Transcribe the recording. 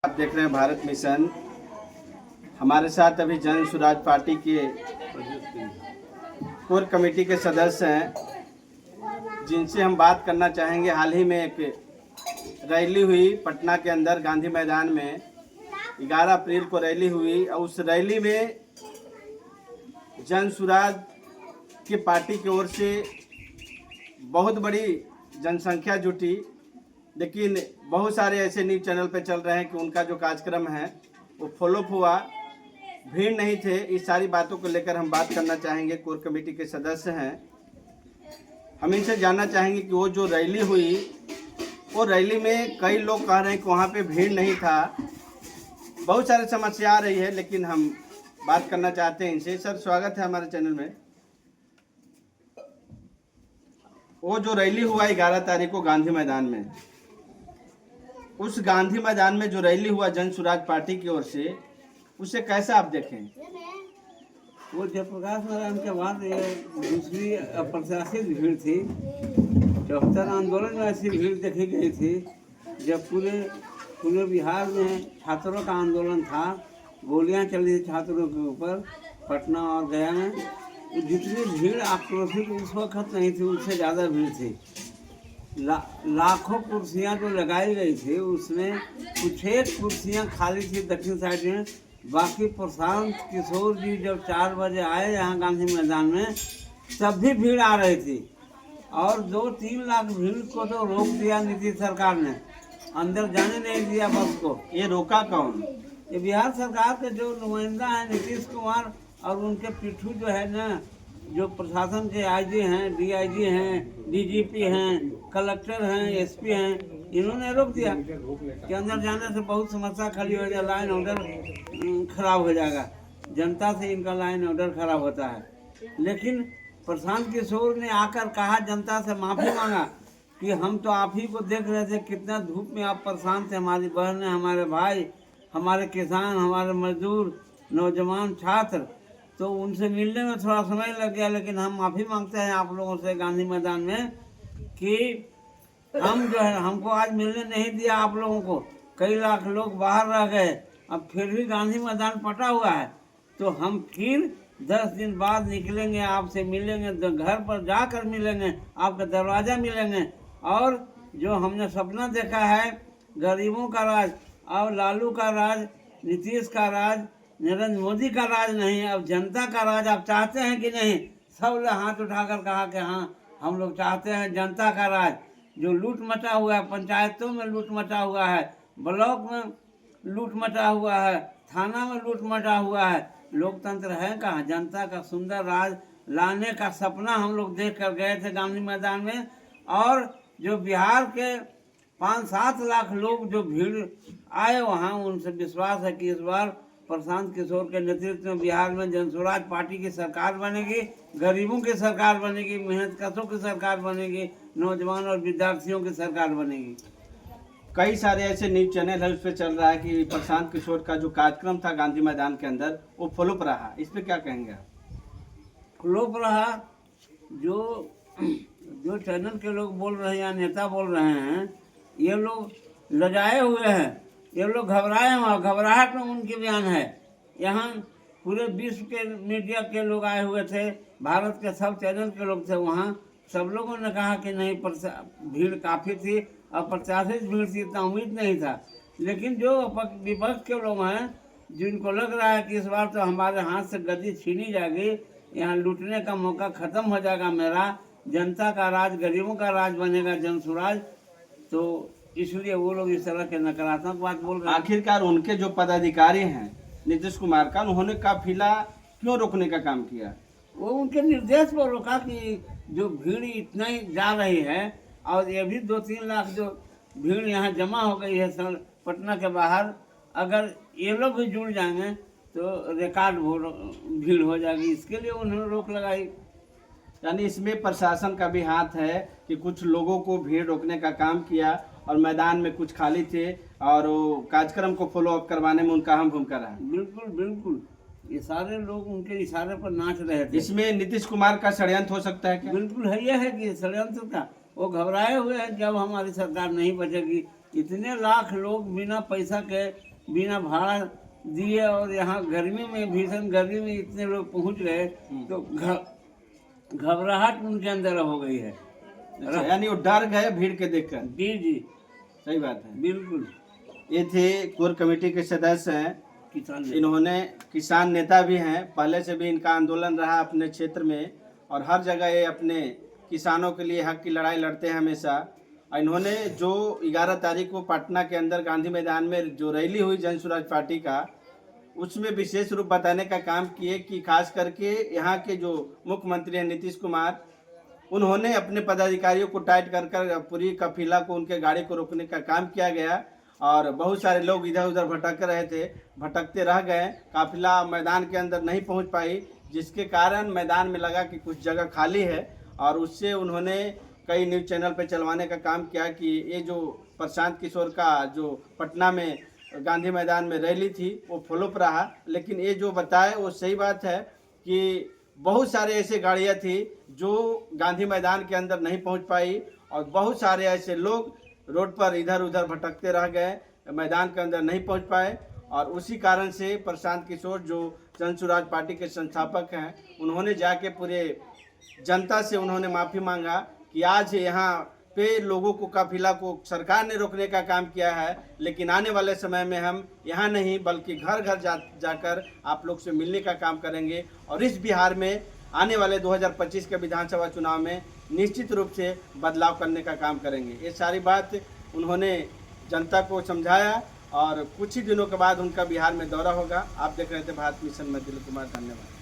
आप देख रहे हैं भारत मिशन। हमारे साथ अभी जन स्वराज पार्टी के कोर कमेटी के सदस्य हैं, जिनसे हम बात करना चाहेंगे। हाल ही में एक रैली हुई पटना के अंदर गांधी मैदान में, 11 अप्रैल को रैली हुई और उस रैली में जन स्वराज की पार्टी की ओर से बहुत बड़ी जनसंख्या जुटी, लेकिन बहुत सारे ऐसे न्यूज़ चैनल पे चल रहे हैं कि उनका जो कार्यक्रम है वो फॉलोअप हुआ, भीड़ नहीं थे। इस सारी बातों को लेकर हम बात करना चाहेंगे। कोर कमेटी के सदस्य हैं, हम इनसे जानना चाहेंगे कि वो जो रैली हुई, वो रैली में कई लोग कह रहे हैं कि वहाँ पे भीड़ नहीं था, बहुत सारी समस्या आ रही है, लेकिन हम बात करना चाहते हैं इनसे। सर, स्वागत है हमारे चैनल में। वो जो रैली हुआ 11 तारीख को गांधी मैदान में, उस गांधी मैदान में जो रैली हुआ जन स्वराज पार्टी की ओर से, उसे कैसा आप देखें? वो जयप्रकाश नारायण के बाद ये दूसरी अप्रत्याशित भीड़ थी। 74 आंदोलन में ऐसी भीड़ देखी गई थी जब पूरे बिहार में छात्रों का आंदोलन था, गोलियां चली थी छात्रों के ऊपर पटना और गया में। जितनी भीड़ आक्रोशित उस वक्त नहीं थी, उससे ज़्यादा भीड़ थी। लाखों कुर्सियां जो लगाई गई थी, उसमें कुछ एक कुर्सियां खाली थी दक्षिण साइड में। बाकी प्रशांत किशोर जी जब 4 बजे आए यहाँ गांधी मैदान में, तब भी भीड़ आ रही थी और 2-3 लाख भीड़ को तो रोक दिया नीतीश सरकार ने, अंदर जाने नहीं दिया बस को। ये रोका कौन? ये बिहार सरकार के जो नुमाइंदा हैं नीतीश कुमार और उनके पिट्ठू जो है ना, जो प्रशासन के आईजी हैं, डीआईजी हैं, डीजीपी हैं, कलेक्टर हैं, एसपी हैं, इन्होंने रोक दिया कि अंदर जाने से बहुत समस्या खड़ी हो जाए, लाइन ऑर्डर खराब हो जाएगा। जनता से इनका लाइन ऑर्डर खराब होता है। लेकिन प्रशांत किशोर ने आकर कहा, जनता से माफ़ी मांगा कि हम तो आप ही को देख रहे थे, कितना धूप में आप परेशान थे, हमारी बहनें, हमारे भाई, हमारे किसान, हमारे मजदूर, नौजवान, छात्र, तो उनसे मिलने में थोड़ा समय लग गया। लेकिन हम माफ़ी मांगते हैं आप लोगों से गांधी मैदान में कि हम जो है, हमको आज मिलने नहीं दिया आप लोगों को, कई लाख लोग बाहर रह गए, अब फिर भी गांधी मैदान पटा हुआ है, तो हम फिर 10 दिन बाद निकलेंगे, आपसे मिलेंगे, तो घर पर जाकर मिलेंगे, आपका दरवाज़ा मिलेंगे। और जो हमने सपना देखा है, गरीबों का राज और लालू का राज, नीतीश का राज, नरेंद्र मोदी का राज नहीं, अब जनता का राज आप चाहते हैं कि नहीं? सब ने हाथ उठाकर कहा कि हाँ, हम लोग चाहते हैं जनता का राज। जो लूट मचा हुआ है, पंचायतों में लूट मचा हुआ है, ब्लॉक में लूट मचा हुआ है, थाना में लूट मचा हुआ है, लोकतंत्र है कहाँ? जनता का सुंदर राज लाने का सपना हम लोग देख कर गए थे गांधी मैदान में। और जो बिहार के 5-7 लाख लोग जो भीड़ आए वहाँ, उनसे विश्वास है कि इस बार प्रशांत किशोर के नेतृत्व में बिहार में जन स्वराज पार्टी की सरकार बनेगी, गरीबों की सरकार बनेगी, मेहनतकशों की सरकार बनेगी, नौजवान और विद्यार्थियों की सरकार बनेगी। कई सारे ऐसे न्यूज़ चैनल है, उस पर चल रहा है कि प्रशांत किशोर का जो कार्यक्रम था गांधी मैदान के अंदर, वो फॉलोअप रहा। इस पर क्या कहेंगे आप? फ्लोप रहा। जो चैनल के लोग बोल रहे हैं या नेता बोल रहे हैं, ये लोग लजाए हुए हैं, ये लोग घबराए हैं। घबराहट में उनके बयान है। यहाँ पूरे विश्व के मीडिया के लोग आए हुए थे, भारत के सब चैनल के लोग थे वहाँ। सब लोगों ने कहा कि नहीं, भीड़ काफ़ी थी, अप्रत्याशित भीड़ थी, इतना उम्मीद नहीं था। लेकिन जो विपक्ष के लोग हैं, जिनको लग रहा है कि इस बार तो हमारे हाथ से गद्दी छीनी जाएगी, यहाँ लूटने का मौका ख़त्म हो जाएगा, मेरा जनता का राज, गरीबों का राज बनेगा, जन स्वराज, तो इसलिए वो लोग इस तरह के नकारात्मक बात बोल रहे हैं। आखिरकार उनके जो पदाधिकारी हैं नीतीश कुमार का, उन्होंने काफिला क्यों रोकने का काम किया? वो उनके निर्देश पर रोका कि जो भीड़ इतना ही जा रही है, और ये भी 2-3 लाख जो भीड़ यहाँ जमा हो गई है सर पटना के बाहर, अगर ये लोग भी जुड़ जाएंगे तो रिकॉर्ड भीड़ हो जाएगी, इसके लिए उन्होंने रोक लगाई। यानी इसमें प्रशासन का भी हाथ है कि कुछ लोगों को भीड़ रोकने का काम किया और मैदान में कुछ खाली थे और वो कार्यक्रम को फॉलो अप करवाने में उनका अहम भूमिका रहा। बिल्कुल बिल्कुल, ये सारे लोग उनके इशारे पर नाच रहे थे। इसमें नीतीश कुमार का षड्यंत्र हो सकता है क्या? बिल्कुल है, यह है कि षड्यंत्र का वो घबराए हुए हैं, जब हमारी सरकार नहीं बचेगी इतने लाख लोग बिना पैसा के, बिना भाड़ा दिए और यहाँ गर्मी में, भीषण गर्मी में इतने लोग पहुँच गए तो घबराहट उनके अंदर हो गई है। अच्छा, यानी वो डर गए भीड़ के देखकर। जी जी, सही बात है। बिल्कुल। ये थे कोर कमेटी के सदस्य हैं, किसान इन्होंने किसान नेता भी हैं, पहले से भी इनका आंदोलन रहा अपने क्षेत्र में और हर जगह ये अपने किसानों के लिए हक की लड़ाई लड़ते हैं हमेशा। और इन्होंने जो 11 तारीख को पटना के अंदर गांधी मैदान में जो रैली हुई जन स्वराज पार्टी का, उसमें विशेष रूप बताने का काम किए कि खास करके यहाँ के जो मुख्यमंत्री हैं नीतीश कुमार, उन्होंने अपने पदाधिकारियों को टाइट कर पूरी काफिला को, उनके गाड़ी को रोकने का काम किया गया और बहुत सारे लोग इधर उधर भटक रहे थे, भटकते रह गए, काफिला मैदान के अंदर नहीं पहुंच पाई, जिसके कारण मैदान में लगा कि कुछ जगह खाली है और उससे उन्होंने कई न्यूज़ चैनल पर चलवाने का काम किया कि ये जो प्रशांत किशोर का जो पटना में गांधी मैदान में रैली थी वो फ्लॉप रहा। लेकिन ये जो बताए वो सही बात है कि बहुत सारे ऐसे गाड़ियाँ थी जो गांधी मैदान के अंदर नहीं पहुंच पाई और बहुत सारे ऐसे लोग रोड पर इधर उधर भटकते रह गए, मैदान के अंदर नहीं पहुंच पाए और उसी कारण से प्रशांत किशोर जो जन स्वराज पार्टी के संस्थापक हैं, उन्होंने जाके पूरे जनता से उन्होंने माफ़ी मांगा कि आज यहाँ पे लोगों को, काफिला को सरकार ने रोकने का काम किया है, लेकिन आने वाले समय में हम यहाँ नहीं बल्कि घर घर जाकर आप लोग से मिलने का काम करेंगे और इस बिहार में आने वाले 2025 के विधानसभा चुनाव में निश्चित रूप से बदलाव करने का काम करेंगे। ये सारी बात उन्होंने जनता को समझाया और कुछ ही दिनों के बाद उनका बिहार में दौरा होगा। आप देख रहे थे भारत मिशन में दिलीप कुमार, धन्यवाद।